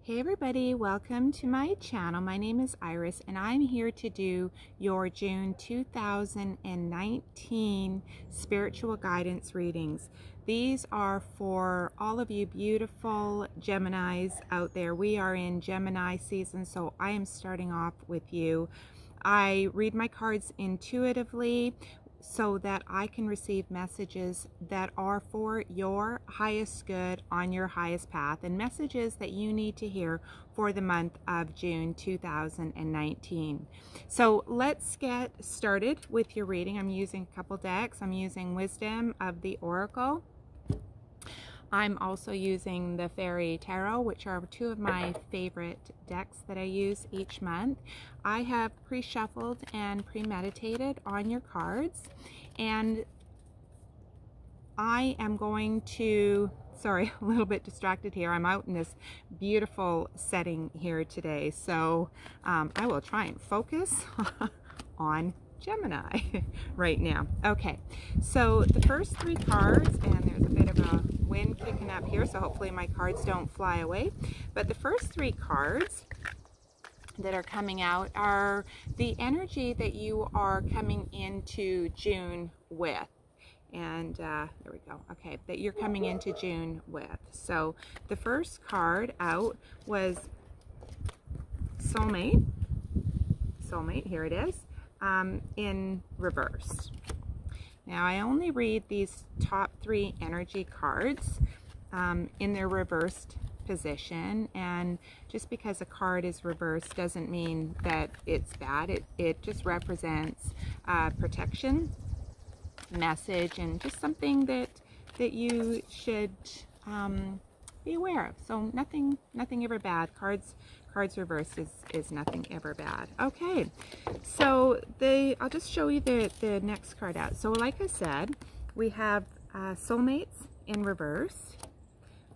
Hey everybody, welcome to my channel. My name is Iris and I'm here to do your June 2019 spiritual guidance readings. These are for all of you beautiful Geminis out there. We are in Gemini season, so I am starting off with you. I read my cards intuitively so that I can receive messages that are for your highest good on your highest path, and messages that you need to hear for the month of June 2019. So let's get started with your reading. I'm using a couple decks. I'm using Wisdom of the Oracle. I'm also using the Fairy Tarot, which are two of my favorite decks that I use each month. I have pre-shuffled and premeditated on your cards, and I am going to, sorry, a little bit distracted here. I'm out in this beautiful setting here today, so I will try and focus on Gemini right now. Okay, so the first three cards, and there's a bit of a wind kicking up here, so hopefully my cards don't fly away, but the first three cards that are coming out are the energy that you are coming into June with. And there we go. Okay, that you're coming into June with. So the first card out was Soulmate. Soulmate, here it is, in reverse. Now I only read these top three energy cards in their reversed position, and just because a card is reversed doesn't mean that it's bad. It just represents protection, message, and just something that you should be aware of. So nothing ever bad. Cards reversed is nothing ever bad. Okay, so I'll just show you the next card out. So like I said, we have Soulmates in reverse.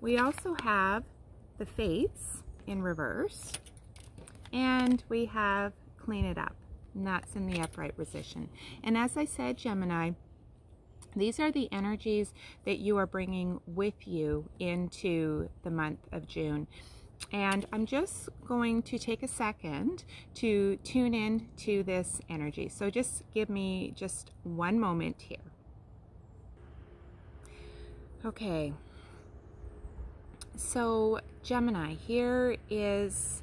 We also have the Fates in reverse, and we have Clean It Up, and that's in the upright position. And as I said, Gemini, these are the energies that you are bringing with you into the month of June. And I'm just going to take a second to tune in to this energy. So just give me just one moment here. Okay. So Gemini, here is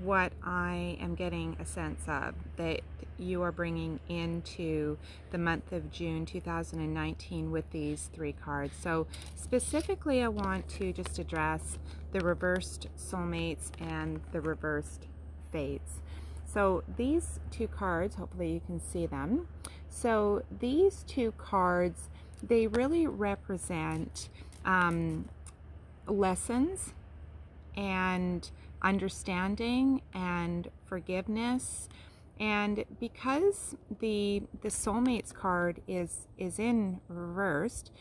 what I am getting a sense of that you are bringing into the month of June 2019 with these three cards. So specifically, I want to just address the reversed Soulmates and the reversed Fates. So these two cards, hopefully you can see them. So these two cards, they really represent lessons and understanding and forgiveness. And because the Soulmates card is in reversed,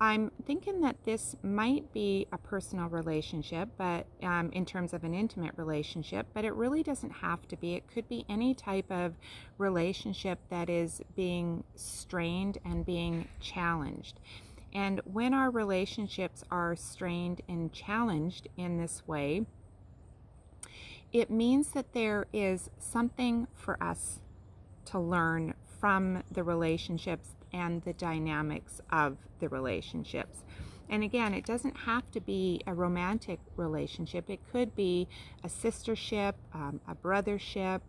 I'm thinking that this might be a personal relationship, but in terms of an intimate relationship, but it really doesn't have to be. It could be any type of relationship that is being strained and being challenged. And when our relationships are strained and challenged in this way, it means that there is something for us to learn from the relationships and the dynamics of the relationships. And again, it doesn't have to be a romantic relationship. It could be a sistership, a brothership,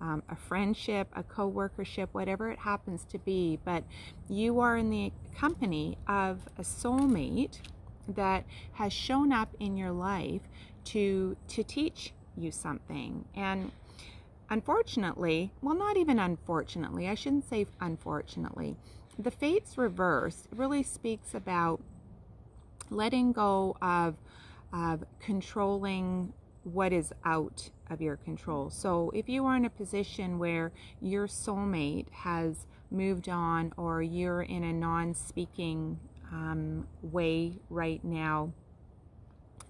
a friendship, a co-workership, whatever it happens to be. But you are in the company of a soulmate that has shown up in your life to teach you something. And unfortunately, well, not even unfortunately, I shouldn't say unfortunately, the Fates reverse really speaks about letting go of controlling what is out of your control. So if you are in a position where your soulmate has moved on, or you're in a non-speaking way right now,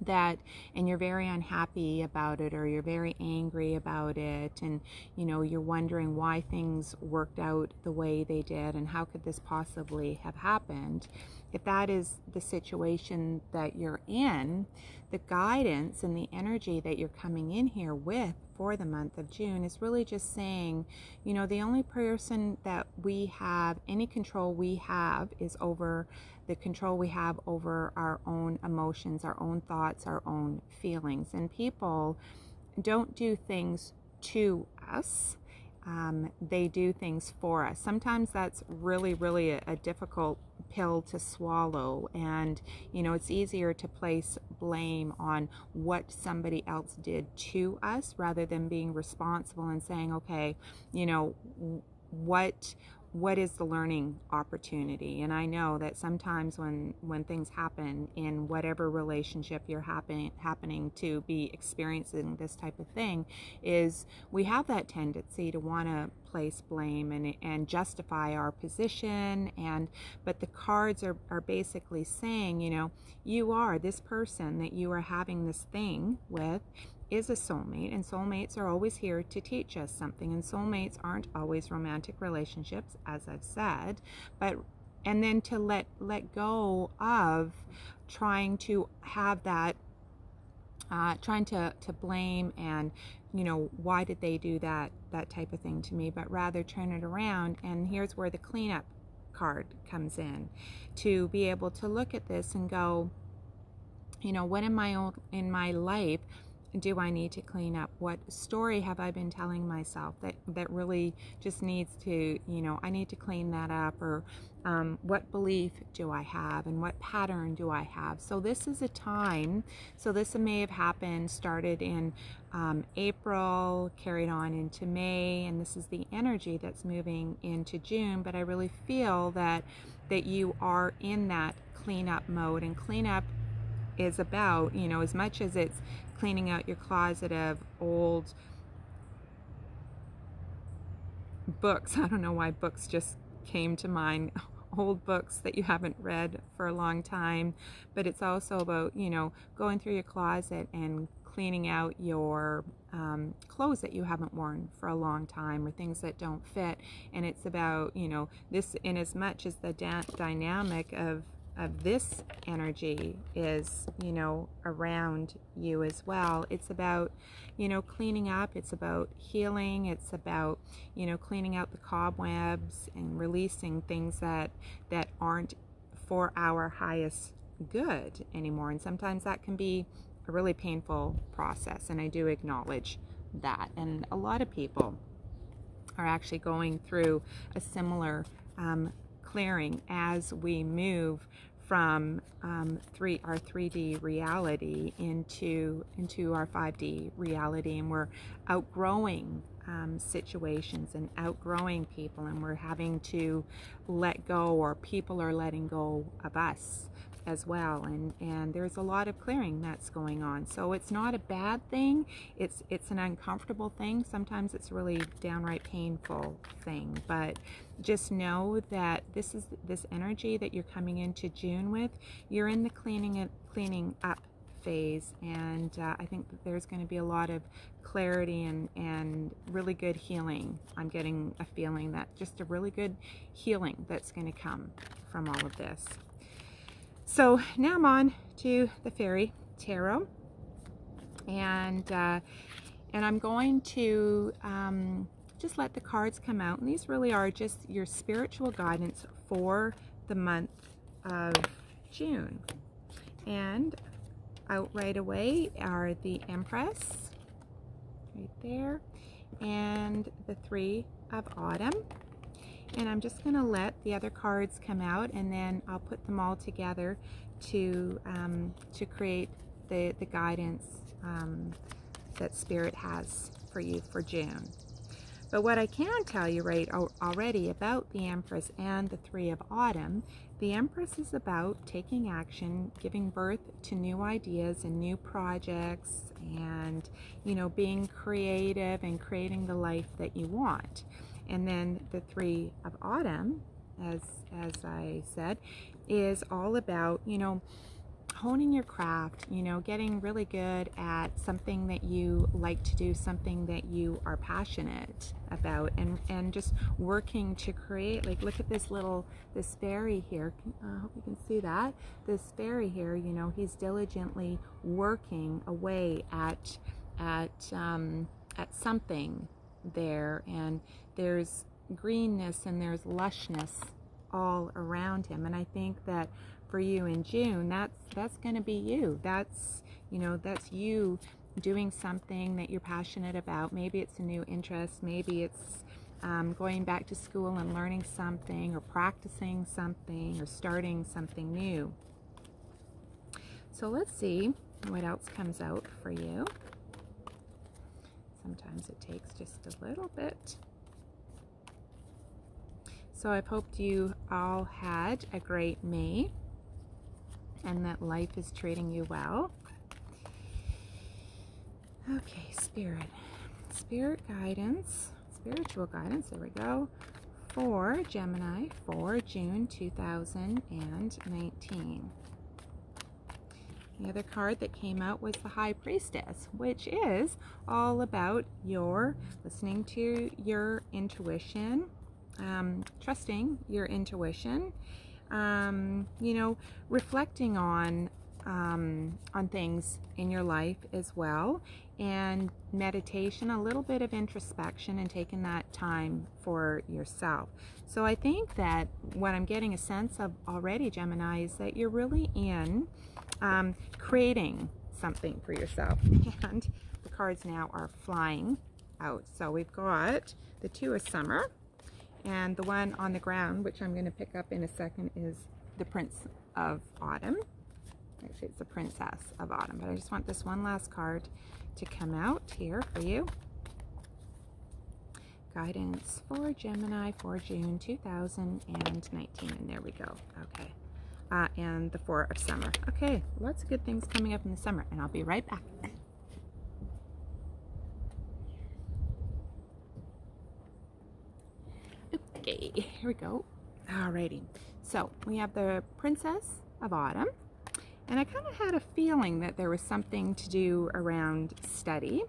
that, and you're very unhappy about it, or you're very angry about it, and you're wondering why things worked out the way they did and how could this possibly have happened. If that is the situation that you're in, the guidance and the energy that you're coming in here with for the month of June is really just saying, the only person that we have any control we have is over the control we have over our own emotions, our own thoughts, our own feelings. And people don't do things to us. They do things for us. Sometimes that's really, really a difficult pill to swallow. And, it's easier to place blame on what somebody else did to us rather than being responsible and saying, okay, what is the learning opportunity? And I know that sometimes when things happen in whatever relationship you're happening to be experiencing this type of thing, is we have that tendency to want to place blame and justify our position. But the cards are basically saying, you are this person that you are having this thing with is a soulmate, and soulmates are always here to teach us something, and soulmates aren't always romantic relationships, as I've said, and then to let go of trying to have that trying to blame and why did they do that type of thing to me, but rather turn it around. And here's where the cleanup card comes in, to be able to look at this and go, what in my life do I need to clean up? What story have I been telling myself that really just needs to, I need to clean that up? Or what belief do I have, and what pattern do I have? So this is a time, so this may have started in April, carried on into May, and this is the energy that's moving into June. But I really feel that you are in that cleanup mode, and cleanup is about, as much as it's cleaning out your closet of old books. I don't know why books just came to mind. Old books that you haven't read for a long time. But it's also about, going through your closet and cleaning out your clothes that you haven't worn for a long time, or things that don't fit. And it's about, this, in as much as the dynamic of this energy is, around you as well. It's about, cleaning up. It's about healing. It's about, cleaning out the cobwebs and releasing things that aren't for our highest good anymore. And sometimes that can be a really painful process, and I do acknowledge that. And a lot of people are actually going through a similar clearing as we move from our 3D reality into our 5D reality, and we're outgrowing situations and outgrowing people, and we're having to let go, or people are letting go of us as well, and there's a lot of clearing that's going on. So it's not a bad thing, it's an uncomfortable thing. Sometimes it's a really downright painful thing, but just know that this energy that you're coming into June with, you're in the cleaning up phase, and I think that there's going to be a lot of clarity and really good healing. I'm getting a feeling that just a really good healing that's going to come from all of this. So now I'm on to the Fairy Tarot, and I'm going to just let the cards come out, and these really are just your spiritual guidance for the month of June. And out right away are the Empress, right there, and the Three of Autumn. And I'm just going to let the other cards come out, and then I'll put them all together to create the guidance that Spirit has for you for June. But what I can tell you right already about the Empress and the Three of Autumn, the Empress is about taking action, giving birth to new ideas and new projects, and being creative and creating the life that you want. And then the Three of Autumn, as I said, is all about, honing your craft, getting really good at something that you like to do, something that you are passionate about, and just working to create. Like, look at this fairy here. I hope you can see that. This fairy here, he's diligently working away at something there, and there's greenness and there's lushness all around him. And I think that for you in June, that's going to be you. That's you doing something that you're passionate about. Maybe it's a new interest. Maybe it's going back to school and learning something, or practicing something, or starting something new. So let's see what else comes out for you. Sometimes it takes just a little bit. So I've hoped you all had a great May, and that life is treating you well. Okay, spirit guidance, spiritual guidance, there we go, for Gemini for June 2019. The other card that came out was the High Priestess, which is all about your listening to your intuition, trusting your intuition, reflecting on things in your life as well, and meditation, a little bit of introspection, and taking that time for yourself. So I think that what I'm getting a sense of already, Gemini, is that you're really in creating something for yourself. And the cards now are flying out. So we've got the Two of Summer, and the one on the ground, which I'm going to pick up in a second, is the Prince of Autumn. Actually, it's the Princess of Autumn, but I just want this one last card to come out here for you. Guidance for Gemini for June 2019, and there we go. Okay. And the Four of Summer. Okay, lots of good things coming up in the summer, and I'll be right back. Okay, here we go. Alrighty, so we have the Princess of Autumn, and I kind of had a feeling that there was something to do around study.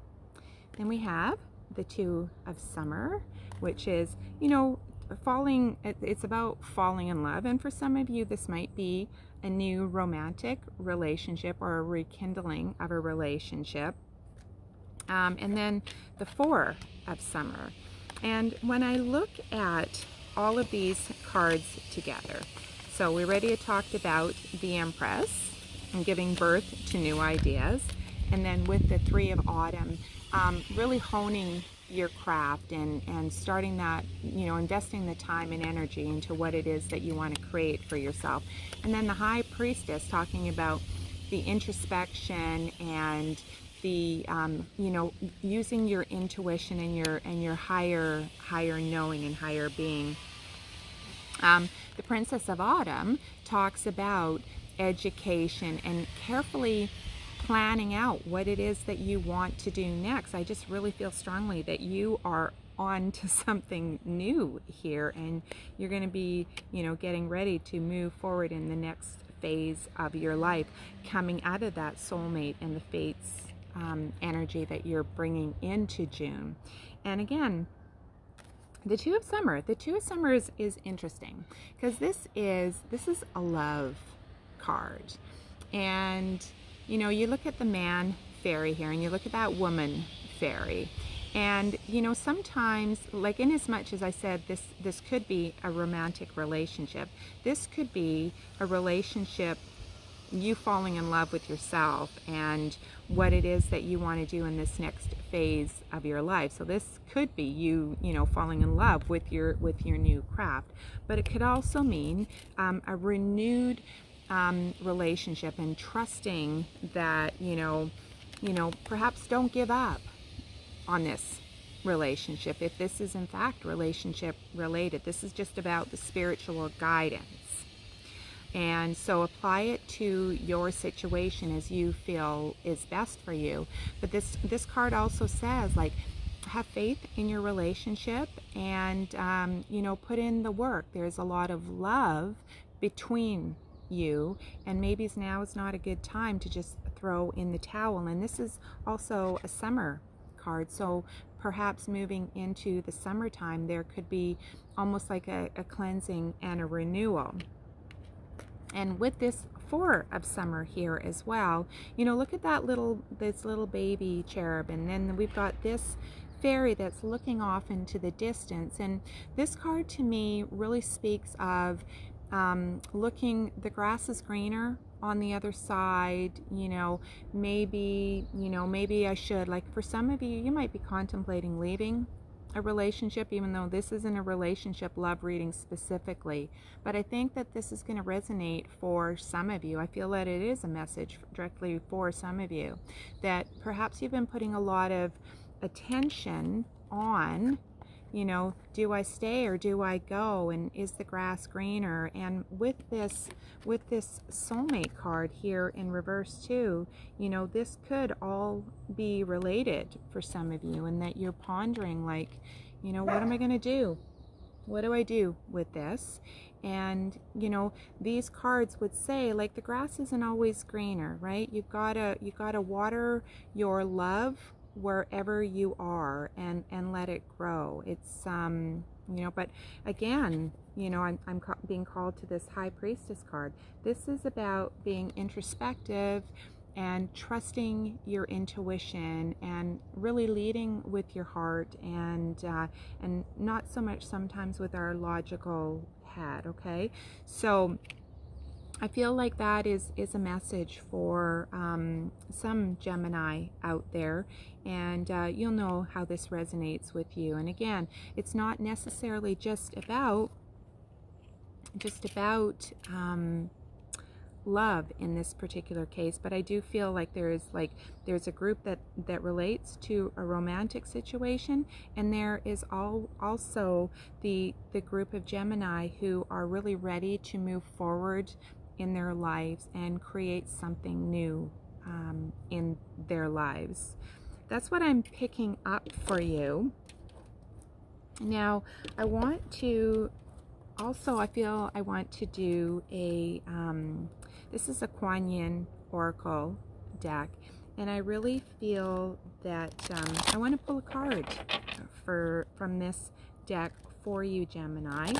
Then we have the Two of Summer, which is, it's about falling in love, and for some of you this might be a new romantic relationship or a rekindling of a relationship. And then the Four of Summer. And when I look at all of these cards together, so we already talked about the Empress and giving birth to new ideas, and then with the Three of Autumn, really honing your craft and starting that, investing the time and energy into what it is that you want to create for yourself. And then the High Priestess, talking about the introspection and the using your intuition and your higher knowing and higher being. The Princess of Autumn talks about education and carefully planning out what it is that you want to do next. I just really feel strongly that you are on to something new here, and you're going to be, getting ready to move forward in the next phase of your life, coming out of that soulmate and the fates energy that you're bringing into June. And again, the Two of Summer. The Two of Summer is interesting because this is a love card. And you look at the man fairy here, and you look at that woman fairy, and sometimes, like, in as much as I said, this could be a romantic relationship, this could be a relationship, you falling in love with yourself and what it is that you want to do in this next phase of your life. So this could be you falling in love with your new craft, but it could also mean a renewed relationship, and trusting that perhaps don't give up on this relationship if this is in fact relationship related. This is just about the spiritual guidance, and so apply it to your situation as you feel is best for you. But this card also says, like, have faith in your relationship and put in the work. There's a lot of love between you, and maybe now is not a good time to just throw in the towel. And this is also a summer card, so perhaps moving into the summertime there could be almost like a cleansing and a renewal. And with this Four of Summer here as well, you know, look at that this little baby cherub, and then we've got this fairy that's looking off into the distance. And this card to me really speaks of the grass is greener on the other side. You know, maybe I should, like, for some of you, you might be contemplating leaving a relationship, even though this isn't a relationship love reading specifically. But I think that this is going to resonate for some of you. I feel that it is a message directly for some of you, that perhaps you've been putting a lot of attention on, you know, do I stay or do I go, and is the grass greener? And with this soulmate card here in reverse too, you know, this could all be related for some of you, and that you're pondering, like, you know, what am I going to do? What do I do with this? And, you know, these cards would say, like, the grass isn't always greener, right? You gotta water your love wherever you are, and let it grow. It's you know, but again, you know, I'm being called to this High Priestess card. This is about being introspective and trusting your intuition, and really leading with your heart, and not so much sometimes with our logical head. Okay, so I feel like that is a message for some Gemini out there, and you'll know how this resonates with you. And again, it's not necessarily just about love in this particular case, but I do feel like there's a group that relates to a romantic situation, and there is also the group of Gemini who are really ready to move forward in their lives and create something new in their lives. That's what I'm picking up for you. Now, I want to do a this is a Kuan Yin Oracle deck, and I really feel that I want to pull a card from this deck for you, Gemini,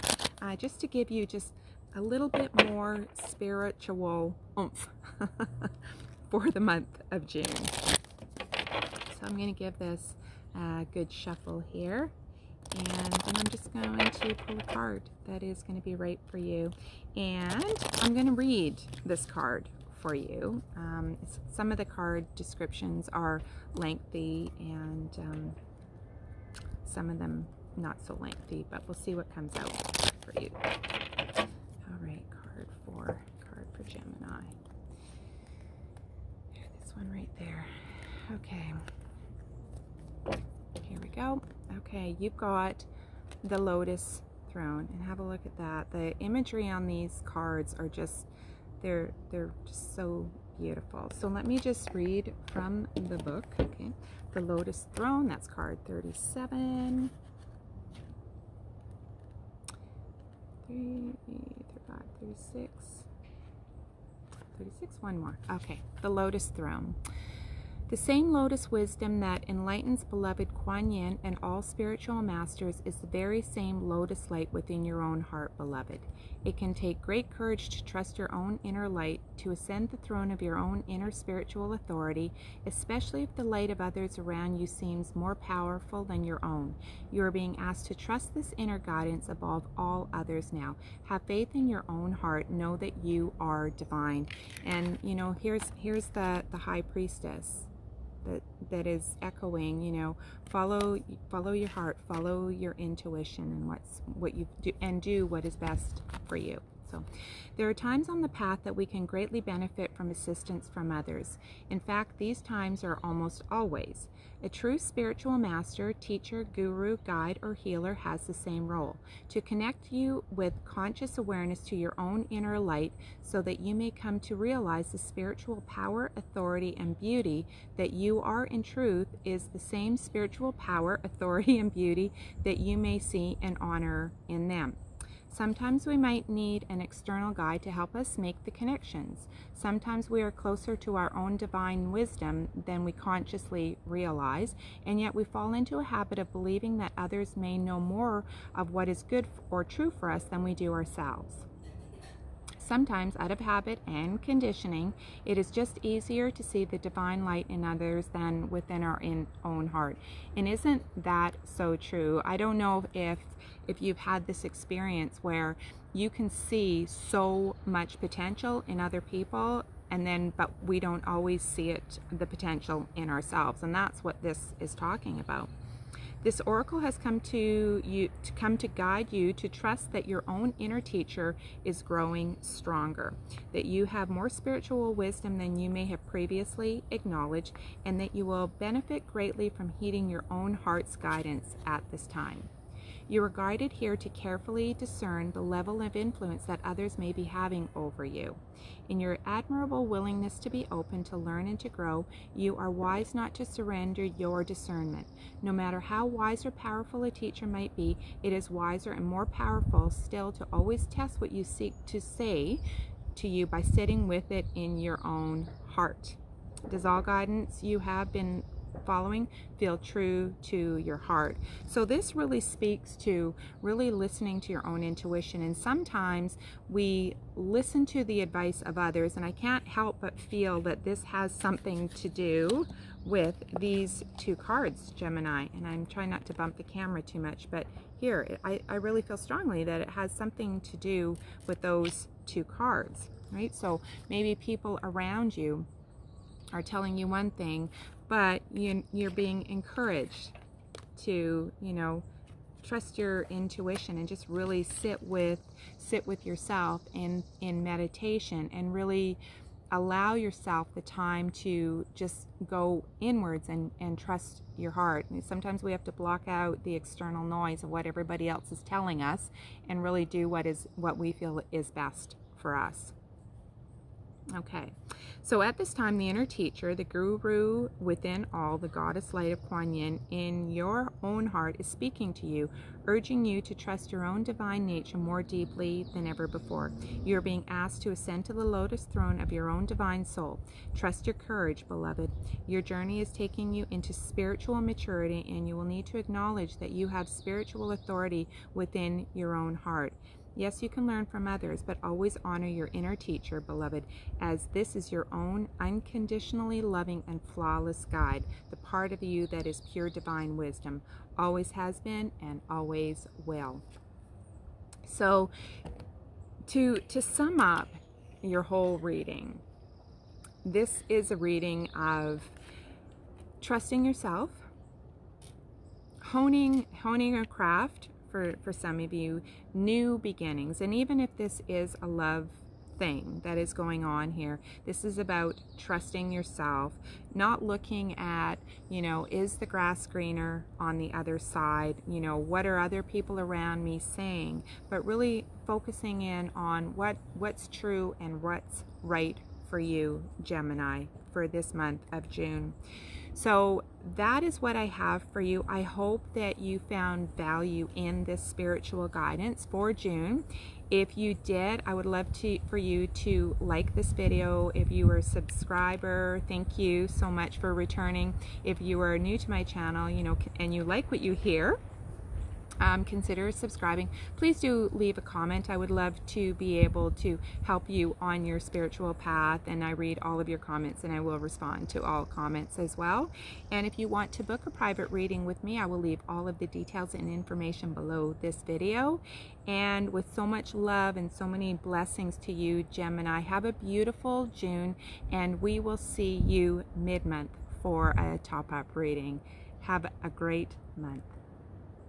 just to give you just a little bit more spiritual oomph for the month of June. So I'm going to give this a good shuffle here, and then I'm just going to pull a card that is going to be right for you, and I'm going to read this card for you. Some of the card descriptions are lengthy, and some of them not so lengthy, but we'll see what comes out for you. All right, card for Gemini. This one right there. Okay, here we go. Okay, you've got the Lotus Throne, and have a look at that. The imagery on these cards are just, they're just so beautiful. So let me just read from the book. Okay, the Lotus Throne, that's card 37. 36, one more. Okay, the Lotus Throne. The same lotus wisdom that enlightens beloved Kuan Yin and all spiritual masters is the very same lotus light within your own heart, beloved. It can take great courage to trust your own inner light, to ascend the throne of your own inner spiritual authority, especially if the light of others around you seems more powerful than your own. You are being asked to trust this inner guidance above all others now. Have faith in your own heart. Know that you are divine. And, you know, here's the High Priestess that is echoing, you know, follow your heart, follow your intuition, and what you do, and do what is best for you. So there are times on the path that we can greatly benefit from assistance from others. In fact, these times are almost always. A true spiritual master, teacher, guru, guide, or healer has the same role: to connect you with conscious awareness to your own inner light, so that you may come to realize the spiritual power, authority, and beauty that you are in truth is the same spiritual power, authority, and beauty that you may see and honor in them. Sometimes we might need an external guide to help us make the connections. Sometimes we are closer to our own divine wisdom than we consciously realize, and yet we fall into a habit of believing that others may know more of what is good or true for us than we do ourselves. Sometimes, out of habit and conditioning, it is just easier to see the divine light in others than within our own heart. And isn't that so true? I don't know if you've had this experience where you can see so much potential in other people, but we don't always see the potential in ourselves. And that's what this is talking about. This oracle has come to guide you to trust that your own inner teacher is growing stronger, that you have more spiritual wisdom than you may have previously acknowledged, and that you will benefit greatly from heeding your own heart's guidance at this time. You are guided here to carefully discern the level of influence that others may be having over you. In your admirable willingness to be open to learn and to grow, you are wise not to surrender your discernment. No matter how wise or powerful a teacher might be, it is wiser and more powerful still to always test what you seek to say to you by sitting with it in your own heart. Does all guidance you have been following feel true to your heart? So this really speaks to really listening to your own intuition. And sometimes we listen to the advice of others, and I can't help but feel that this has something to do with these two cards, Gemini. And I'm trying not to bump the camera too much, but here I really feel strongly that it has something to do with those two cards, right? So maybe people around you are telling you one thing, but you're being encouraged to, trust your intuition and just really sit with yourself in meditation, and really allow yourself the time to just go inwards and trust your heart. And sometimes we have to block out the external noise of what everybody else is telling us and really do what we feel is best for us. Okay, so at this time, the inner teacher, the guru within all, the goddess light of Kuan Yin in your own heart is speaking to you, urging you to trust your own divine nature more deeply than ever before. You are being asked to ascend to the lotus throne of your own divine soul. Trust your courage, beloved. Your journey is taking you into spiritual maturity, and you will need to acknowledge that you have spiritual authority within your own heart. Yes, you can learn from others, but always honor your inner teacher, beloved, as this is your own unconditionally loving and flawless guide, the part of you that is pure divine wisdom, always has been and always will. So to sum up your whole reading, this is a reading of trusting yourself, honing a craft, for some of you, new beginnings. And even if this is a love thing that is going on here, this is about trusting yourself, not looking at, is the grass greener on the other side? What are other people around me saying? But really focusing in on what's true and what's right for you, Gemini, for this month of June. So that is what I have for you. I hope that you found value in this spiritual guidance for June. If you did, I would love for you to like this video. If you are a subscriber, thank you so much for returning. If you are new to my channel, and you like what you hear, consider subscribing. Please do leave a comment. I would love to be able to help you on your spiritual path, and I read all of your comments, and I will respond to all comments as well. And if you want to book a private reading with me, I will leave all of the details and information below this video. And with so much love and so many blessings to you, Gemini, have a beautiful June, and we will see you mid-month for a top-up reading. Have a great month.